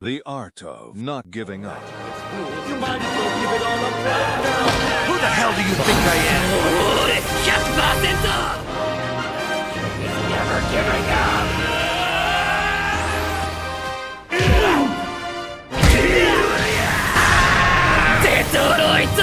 The art of not giving up. You might as well give it all up now. Who the hell do you think I am? It's 100%! It's never giving up! デトロイト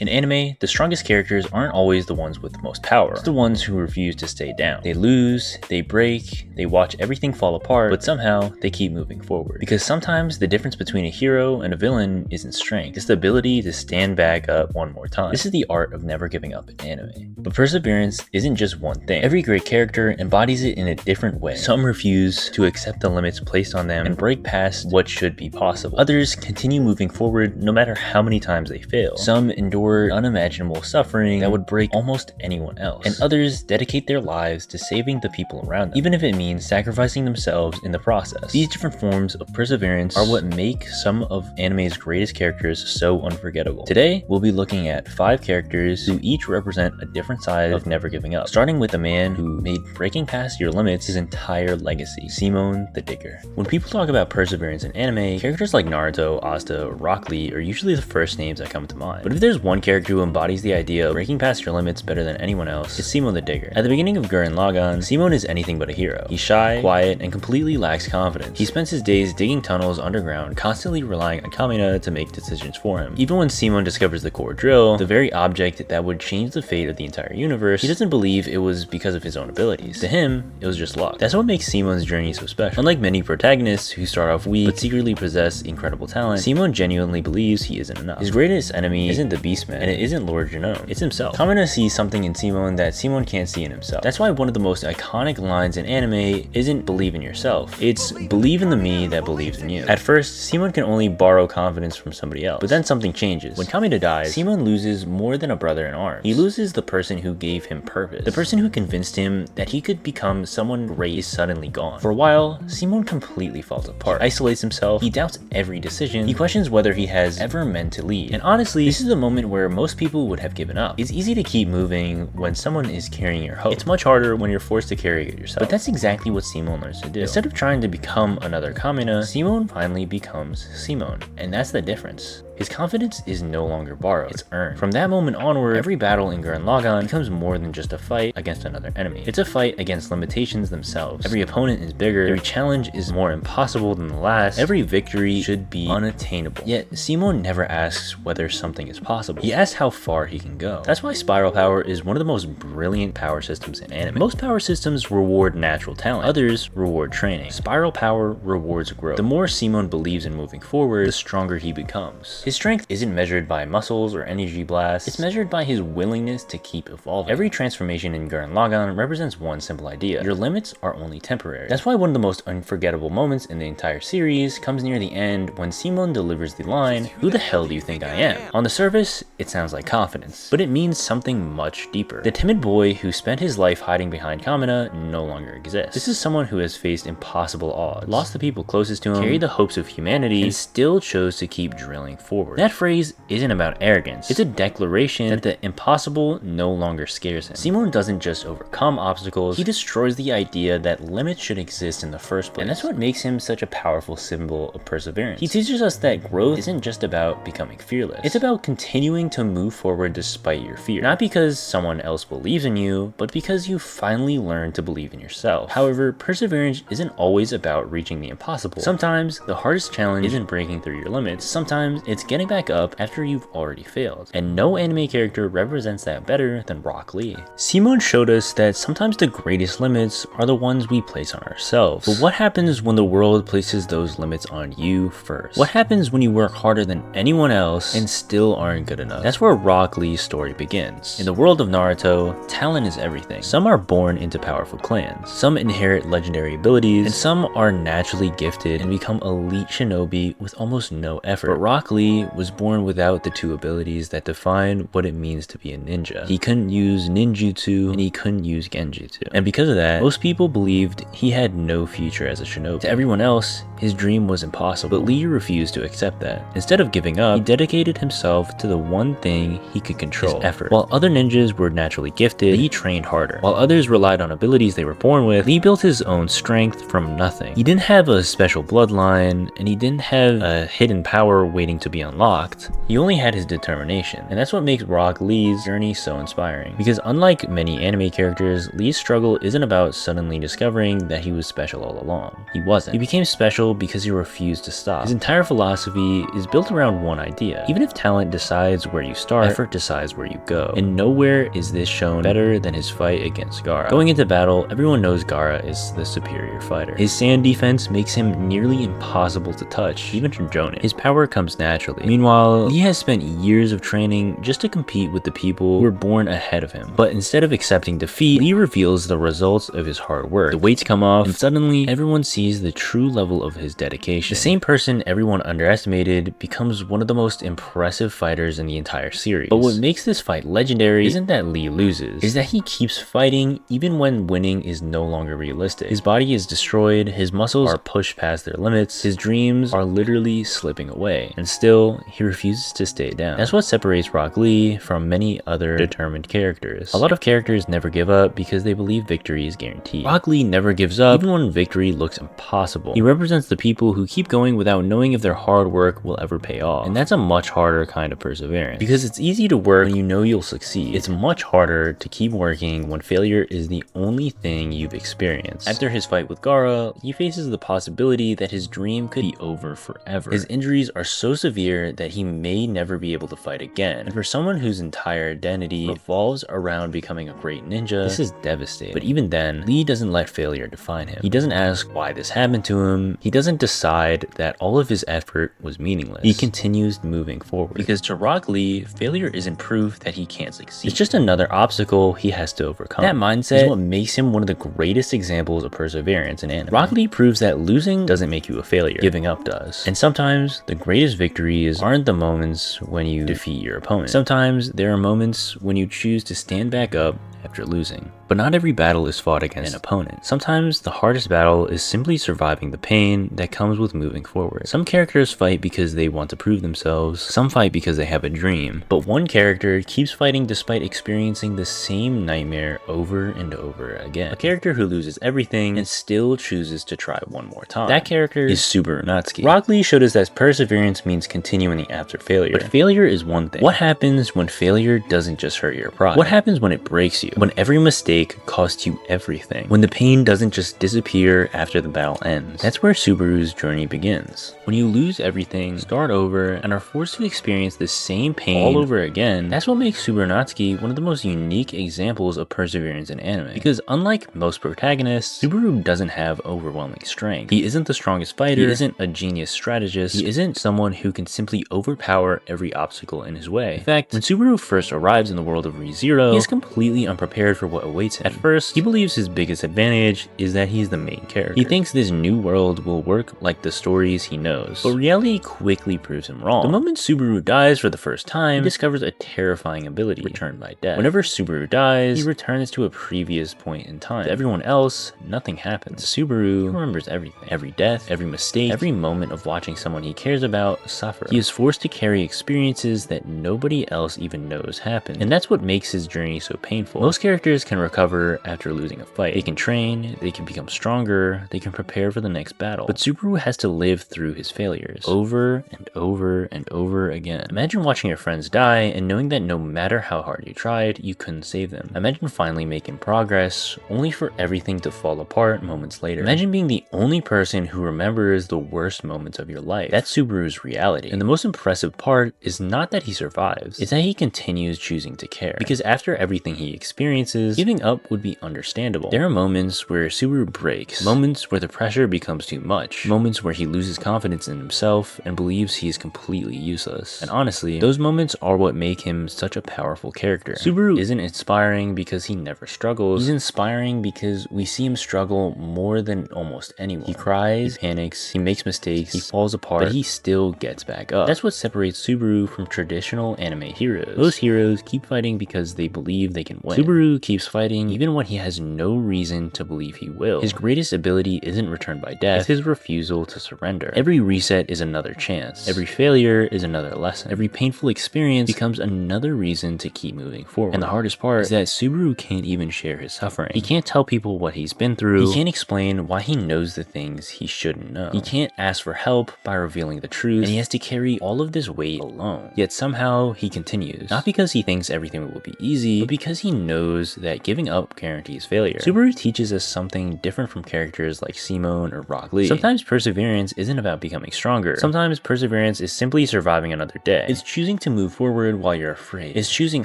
In anime, the strongest characters aren't always the ones with the most power. It's the ones who refuse to stay down. They lose, they break, they watch everything fall apart, but somehow they keep moving forward. Because sometimes the difference between a hero and a villain isn't strength, it's the ability to stand back up one more time. This is the art of never giving up in anime. But perseverance isn't just one thing. Every great character embodies it in a different way. Some refuse to accept the limits placed on them and break past what should be possible. Others continue moving forward no matter how many times they fail. Some endure unimaginable suffering that would break almost anyone else, and others dedicate their lives to saving the people around them, even if it means sacrificing themselves in the process. These different forms of perseverance are what make some of anime's greatest characters so unforgettable. Today, we'll be looking at 5 characters who each represent a different side of never giving up, starting with a man who made breaking past your limits his entire legacy, Simon the Digger. When people talk about perseverance in anime, characters like Naruto, Asta, or Rock Lee are usually the first names that come to mind. But if there's one character who embodies the idea of breaking past your limits better than anyone else, it's Simon the Digger. At the beginning of Gurren Lagann, Simon is anything but a hero. He's shy, quiet, and completely lacks confidence. He spends his days digging tunnels underground, constantly relying on Kamina to make decisions for him. Even when Simon discovers the core drill, the very object that would change the fate of the entire universe, he doesn't believe it was because of his own abilities. To him, it was just luck. That's what makes Simon's journey so special. Unlike many protagonists who start off weak but secretly possess incredible talent, Simon genuinely believes he isn't enough. His greatest enemy isn't the Beastman, and it isn't Lord Genome, it's himself. Kamina sees something in Simon that Simon can't see in himself. That's why one of the most iconic lines in anime isn't believe in yourself, it's believe in the me that believes in you. At first, Simon can only borrow confidence from somebody else, but then something changes. When Kamina dies, Simon loses more than a brother in arms. He loses the person who gave him purpose. The person who convinced him that he could become someone great is suddenly gone. For a while, Simon completely falls apart, isolates himself, he doubts every decision, he questions whether he has ever meant to lead. And honestly, this is the moment where most people would have given up. It's easy to keep moving when someone is carrying your hope. It's much harder when you're forced to carry it yourself. But that's exactly what Simon learns to do. Instead of trying to become another Kamina, Simon finally becomes Simon. And that's the difference. His confidence is no longer borrowed, it's earned. From that moment onward, every battle in Gurren Lagann becomes more than just a fight against another enemy. It's a fight against limitations themselves. Every opponent is bigger, every challenge is more impossible than the last, every victory should be unattainable. Yet, Simon never asks whether something is possible. He asks how far he can go. That's why spiral power is one of the most brilliant power systems in anime. Most power systems reward natural talent, others reward training. Spiral power rewards growth. The more Simon believes in moving forward, the stronger he becomes. His strength isn't measured by muscles or energy blasts, it's measured by his willingness to keep evolving. Every transformation in Gurren Lagann represents one simple idea: your limits are only temporary. That's why one of the most unforgettable moments in the entire series comes near the end when Simon delivers the line, "Who the hell do you think I am?" On the surface, it sounds like confidence, but it means something much deeper. The timid boy who spent his life hiding behind Kamina no longer exists. This is someone who has faced impossible odds, lost the people closest to him, carried the hopes of humanity, and still chose to keep drilling forward. That phrase isn't about arrogance, it's a declaration that the impossible no longer scares him. Simon doesn't just overcome obstacles, he destroys the idea that limits should exist in the first place. And that's what makes him such a powerful symbol of perseverance. He teaches us that growth isn't just about becoming fearless, it's about continuing to move forward despite your fear. Not because someone else believes in you, but because you finally learn to believe in yourself. However, perseverance isn't always about reaching the impossible. Sometimes the hardest challenge isn't breaking through your limits, sometimes it's getting back up after you've already failed. And no anime character represents that better than Rock Lee. Simon showed us that sometimes the greatest limits are the ones we place on ourselves. But what happens when the world places those limits on you first? What happens when you work harder than anyone else and still aren't good enough? That's where Rock Lee's story begins. In the world of Naruto, talent is everything. Some are born into powerful clans, some inherit legendary abilities, and some are naturally gifted and become elite shinobi with almost no effort. But Rock Lee Lee was born without the two abilities that define what it means to be a ninja. He couldn't use ninjutsu and he couldn't use genjutsu. And because of that, most people believed he had no future as a shinobi. To everyone else, his dream was impossible, but Lee refused to accept that. Instead of giving up, he dedicated himself to the one thing he could control, his effort. While other ninjas were naturally gifted, Lee trained harder. While others relied on abilities they were born with, Lee built his own strength from nothing. He didn't have a special bloodline, and he didn't have a hidden power waiting to be unlocked. He only had his determination, and that's what makes Rock Lee's journey so inspiring. Because unlike many anime characters, Lee's struggle isn't about suddenly discovering that he was special all along. He wasn't. He became special because he refused to stop. His entire philosophy is built around one idea. Even if talent decides where you start, effort decides where you go. And nowhere is this shown better than his fight against Gaara. Going into battle, everyone knows Gaara is the superior fighter. His sand defense makes him nearly impossible to touch, even for Jonin. His power comes naturally. Meanwhile, Lee has spent years of training just to compete with the people who were born ahead of him. But instead of accepting defeat, Lee reveals the results of his hard work. The weights come off, and suddenly everyone sees the true level of his dedication. The same person everyone underestimated becomes one of the most impressive fighters in the entire series. But what makes this fight legendary isn't that Lee loses, is that he keeps fighting even when winning is no longer realistic. His body is destroyed, his muscles are pushed past their limits, his dreams are literally slipping away, and still he refuses to stay down. That's what separates Rock Lee from many other determined characters. A lot of characters never give up because they believe victory is guaranteed. Rock Lee never gives up even when victory looks impossible. He represents the people who keep going without knowing if their hard work will ever pay off. And that's a much harder kind of perseverance. Because it's easy to work when you know you'll succeed. It's much harder to keep working when failure is the only thing you've experienced. After his fight with Gaara, he faces the possibility that his dream could be over forever. His injuries are so severe that he may never be able to fight again. And for someone whose entire identity revolves around becoming a great ninja, this is devastating. But even then, Lee doesn't let failure define him. He doesn't ask why this happened to him. He doesn't decide that all of his effort was meaningless. He continues moving forward. Because to Rock Lee, failure isn't proof that he can't succeed. It's just another obstacle he has to overcome. That mindset is what makes him one of the greatest examples of perseverance in anime. Rock Lee proves that losing doesn't make you a failure. Giving up does. And sometimes the greatest victories aren't the moments when you defeat your opponent. Sometimes there are moments when you choose to stand back up after losing. But not every battle is fought against an opponent. Sometimes the hardest battle is simply surviving the pain that comes with moving forward. Some characters fight because they want to prove themselves, some fight because they have a dream, but one character keeps fighting despite experiencing the same nightmare over and over again. A character who loses everything and still chooses to try one more time. That character is Subaru Natsuki. Rock Lee showed us that perseverance means continuing after failure. But failure is one thing. What happens when failure doesn't just hurt your pride? What happens when it breaks you? When every mistake costs you everything? When the pain doesn't just disappear after the battle ends? That's where Subaru's journey begins. When you lose everything, start over, and are forced to experience the same pain all over again, that's what makes Subaru Natsuki one of the most unique examples of perseverance in anime. Because unlike most protagonists, Subaru doesn't have overwhelming strength. He isn't the strongest fighter, he isn't a genius strategist, he isn't someone who can simply overpower every obstacle in his way. In fact, when Subaru first arrives in the world of ReZero, he is completely unprepared for what awaits him. At first, he believes his biggest advantage is that he's the main character. He thinks this new world will work like the stories he knows, but reality quickly proves him wrong. The moment Subaru dies for the first time, he discovers a terrifying ability, Return by Death. Whenever Subaru dies, he returns to a previous point in time. To everyone else, nothing happens. To Subaru, he remembers everything. Every death, every mistake, every moment of watching someone he cares about suffer. He is forced to carry experiences that nobody else even knows happened, and that's what makes his journey so painful. Most characters can recover after losing a fight. They can train, they can become stronger, they can prepare for the next battle. But Subaru has to live through his failures over and over and over again. Imagine watching your friends die and knowing that no matter how hard you tried, you couldn't save them. Imagine finally making progress, only for everything to fall apart moments later. Imagine being the only person who remembers the worst moments of your life. That's Subaru's reality. And the most impressive part is not that he survives, it's that he continues choosing to care. Because after everything he experiences, giving up would be understandable. There are moments where Subaru breaks, moments where the pressure becomes too much, moments where he loses confidence in himself and believes he is completely useless. And honestly, those moments are what make him such a powerful character. Subaru isn't inspiring because he never struggles. He's inspiring because we see him struggle more than almost anyone. He cries, he panics, he makes mistakes, he falls apart, but he still gets back back up. That's what separates Subaru from traditional anime heroes. Most heroes keep fighting because they believe they can win. Subaru keeps fighting even when he has no reason to believe he will. His greatest ability isn't returned by death, it's his refusal to surrender. Every reset is another chance. Every failure is another lesson. Every painful experience becomes another reason to keep moving forward. And the hardest part is that Subaru can't even share his suffering. He can't tell people what he's been through. He can't explain why he knows the things he shouldn't know. He can't ask for help by revealing the truth, and he has to carry all of this weight alone. Yet somehow he continues. Not because he thinks everything will be easy, but because he knows that giving up guarantees failure. Subaru teaches us something different from characters like Simone or Rock Lee. Sometimes perseverance isn't about becoming stronger. Sometimes perseverance is simply surviving another day. It's choosing to move forward while you're afraid. It's choosing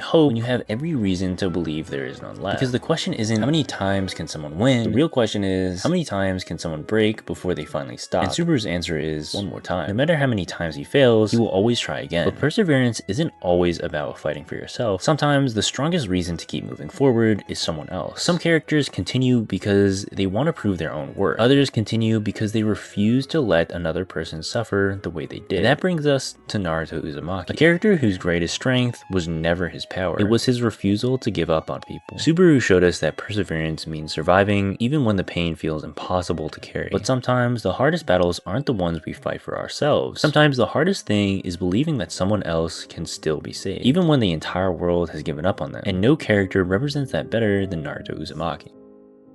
hope when you have every reason to believe there is none left. Because the question isn't how many times can someone win, the real question is how many times can someone break before they finally stop. And Subaru's answer is one more time. No matter how many times he fails, he will always try again. But perseverance isn't always about fighting for yourself. Sometimes the strongest reason to keep moving forward is someone else. Some characters continue because they want to prove their own worth. Others continue because they refuse to let another person suffer the way they did. And that brings us to Naruto Uzumaki, a character whose greatest strength was never his power. It was his refusal to give up on people. Subaru showed us that perseverance means surviving even when the pain feels impossible to carry. But sometimes the hardest battles aren't the ones we fight for ourselves. Sometimes the hardest thing is believing that someone else can still be saved, even when the entire world has given up on them. And no character represents that better than Naruto Uzumaki.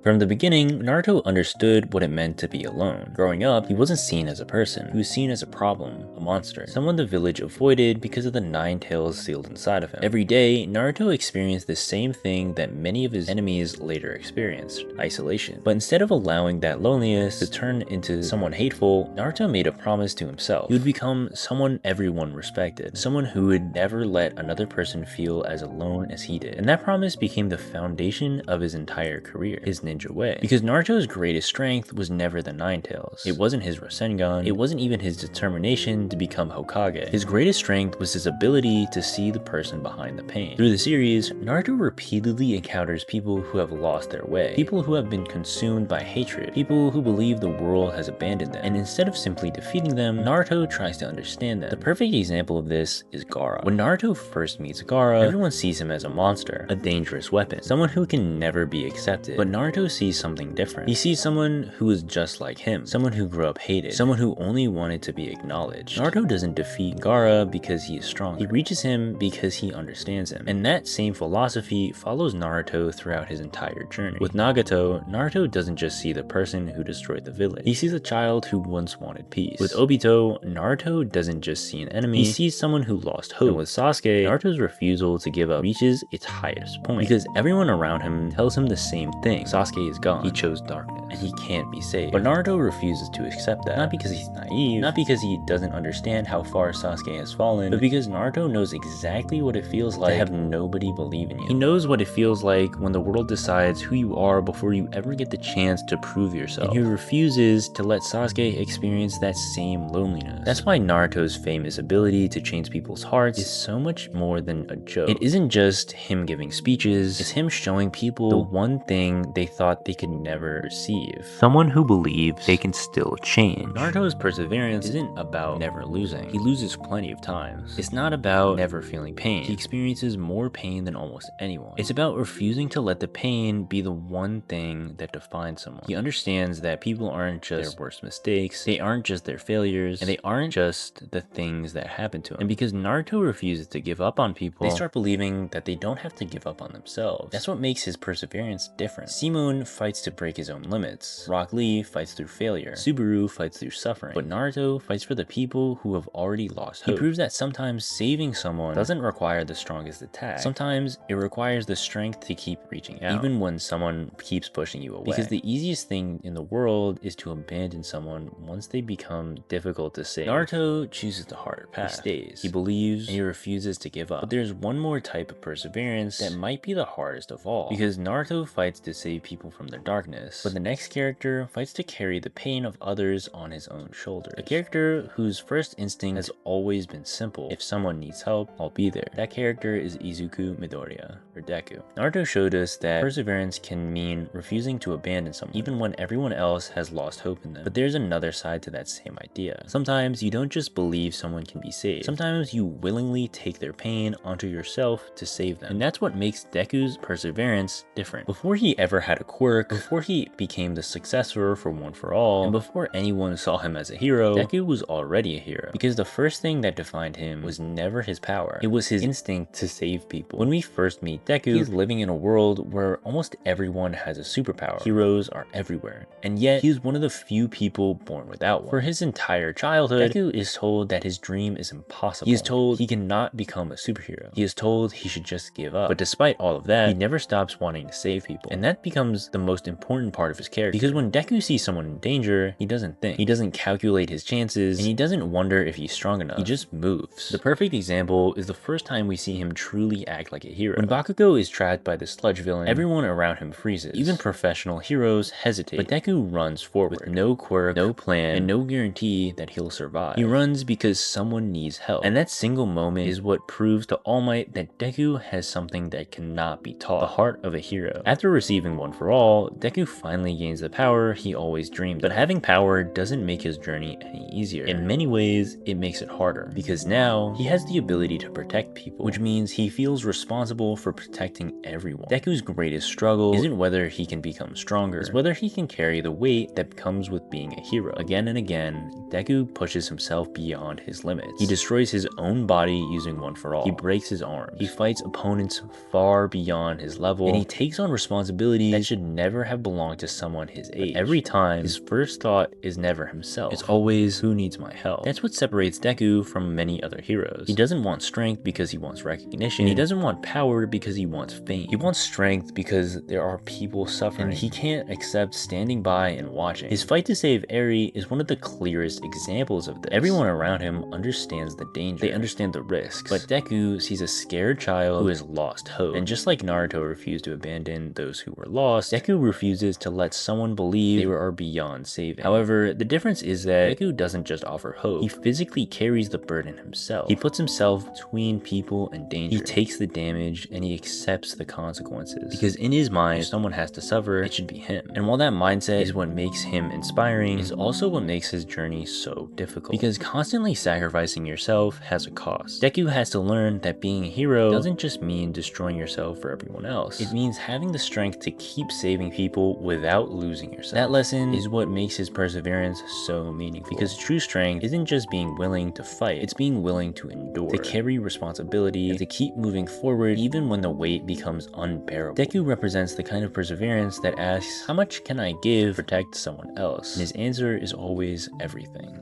From the beginning, Naruto understood what it meant to be alone. Growing up, he wasn't seen as a person. He was seen as a problem, a monster, someone the village avoided because of the 9 tails sealed inside of him. Every day, Naruto experienced the same thing that many of his enemies later experienced, isolation. But instead of allowing that loneliness to turn into someone hateful, Naruto made a promise to himself. He would become someone everyone respected, someone who would never let another person feel as alone as he did. And that promise became the foundation of his entire career, his ninja way. Because Naruto's greatest strength was never the 9 tails. It wasn't his Rasengan. It wasn't even his determination to become Hokage. His greatest strength was his ability to see the person behind the pain. Through the series, Naruto repeatedly encounters people who have lost their way, people who have been consumed by hatred, people who believe the world has abandoned them. And instead of simply defeating them, Naruto tries to understand them. The perfect example of this is Gaara. When Naruto first meets Gaara, everyone sees him as a monster, a dangerous weapon, someone who can never be accepted. But Naruto sees something different. He sees someone who is just like him, someone who grew up hated, someone who only wanted to be acknowledged. Naruto doesn't defeat Gaara because he is strong. He reaches him because he understands him. And that same philosophy follows Naruto throughout his entire journey. With Nagato, Naruto doesn't just see the person who destroyed the village. He sees a child who once wanted peace. With Obito, Naruto doesn't just see an enemy, he sees someone who lost hope. And with Sasuke, Naruto's refusal to give up reaches its highest point because everyone around him tells him the same thing. Sasuke is gone. He chose darkness, and he can't be saved. But Naruto refuses to accept that. Not because he's naive, not because he doesn't understand how far Sasuke has fallen, but because Naruto knows exactly what it feels like to have nobody believe in you. He knows what it feels like when the world decides who you are before you ever get the chance to prove yourself. And he refuses to let Sasuke experience that same loneliness. That's why Naruto's famous ability to change people's hearts is so much more than a joke. It isn't just him giving speeches, it's him showing people the one thing they thought they could never receive. Someone who believes they can still change. Naruto's perseverance isn't about never losing. He loses plenty of times. It's not about never feeling pain. He experiences more pain than almost anyone. It's about refusing to let the pain be the one thing that defines someone. He understands that people aren't just their worst mistakes, they aren't just their failures, and they aren't just the things that happen to him. And because Naruto refuses to give up on people, they start believing that they don't have to give up on themselves. That's what makes his perseverance different. Simone fights to break his own limits. Rock Lee fights through failure. Subaru fights through suffering. But Naruto fights for the people who have already lost hope. He proves that sometimes saving someone doesn't require the strongest attack. Sometimes it requires the strength to keep reaching out, even when someone keeps pushing you away. Because the easiest thing in the world is to abandon someone once they become difficult to save. Naruto chooses the harder path. He stays. He believes, and he refuses to give up. But there's one more type of perseverance that might be the hardest of all. Because Naruto fights to save people from their darkness, but the next character fights to carry the pain of others on his own shoulders. A character whose first instinct has always been simple: if someone needs help, I'll be there. That character is Izuku Midoriya. for Deku. Naruto showed us that perseverance can mean refusing to abandon someone, even when everyone else has lost hope in them. But there's another side to that same idea. Sometimes you don't just believe someone can be saved. Sometimes you willingly take their pain onto yourself to save them. And that's what makes Deku's perseverance different. Before he ever had a quirk, before he became the successor for One for All, and before anyone saw him as a hero, Deku was already a hero. Because the first thing that defined him was never his power. It was his instinct to save people. When we first meet Deku, he's living in a world where almost everyone has a superpower. Heroes are everywhere. And yet, he's one of the few people born without one. For his entire childhood, Deku is told that his dream is impossible. He is told he cannot become a superhero. He is told he should just give up. But despite all of that, he never stops wanting to save people. And that becomes the most important part of his character. Because when Deku sees someone in danger, he doesn't think. He doesn't calculate his chances, and he doesn't wonder if he's strong enough. He just moves. The perfect example is the first time we see him truly act like a hero. When Bakugo is trapped by the sludge villain, everyone around him freezes. Even professional heroes hesitate. But Deku runs forward with no quirk, no plan, and no guarantee that he'll survive. He runs because someone needs help. And that single moment is what proves to All Might that Deku has something that cannot be taught, the heart of a hero. After receiving One for All, Deku finally gains the power he always dreamed of. But having power doesn't make his journey any easier. In many ways, it makes it harder. Because now, he has the ability to protect people, which means he feels responsible for protecting everyone. Deku's greatest struggle isn't whether he can become stronger, it's whether he can carry the weight that comes with being a hero. Again and again, Deku pushes himself beyond his limits. He destroys his own body using One for All. He breaks his arms. He fights opponents far beyond his level, and he takes on responsibilities that should never have belonged to someone his age. But every time, his first thought is never himself. It's always, who needs my help? That's what separates Deku from many other heroes. He doesn't want strength because he wants recognition. He doesn't want power because he wants fame. He wants strength because there are people suffering, and he can't accept standing by and watching. His fight to save Eri is one of the clearest examples of this. Everyone around him understands the danger. They understand the risks. But Deku sees a scared child who has lost hope. And just like Naruto refused to abandon those who were lost, Deku refuses to let someone believe they are beyond saving. However, the difference is that Deku doesn't just offer hope. He physically carries the burden himself. He puts himself between people and danger. He takes the damage and he accepts the consequences. Because in his mind, if someone has to suffer, it should be him. And while that mindset is what makes him inspiring, it's also what makes his journey so difficult. Because constantly sacrificing yourself has a cost. Deku has to learn that being a hero doesn't just mean destroying yourself for everyone else. It means having the strength to keep saving people without losing yourself. That lesson is what makes his perseverance so meaningful. Because true strength isn't just being willing to fight, it's being willing to endure, to carry responsibility, and to keep moving forward even when the weight becomes unbearable. Deku represents the kind of perseverance that asks, how much can I give to protect someone else? And his answer is always everything.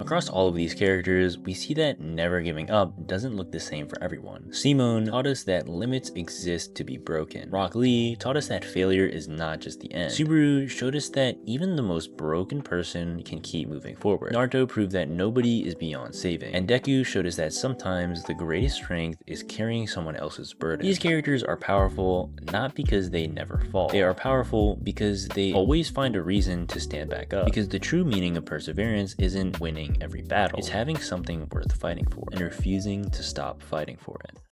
Across all of these characters, we see that never giving up doesn't look the same for everyone. Simone taught us that limits exist to be broken. Rock Lee taught us that failure is not just the end. Subaru showed us that even the most broken person can keep moving forward. Naruto proved that nobody is beyond saving. And Deku showed us that sometimes the greatest strength is carrying someone else's burden. These characters are powerful not because they never fall. They are powerful because they always find a reason to stand back up. Because the true meaning of perseverance isn't winning every battle. It's having something worth fighting for and refusing to stop fighting for it.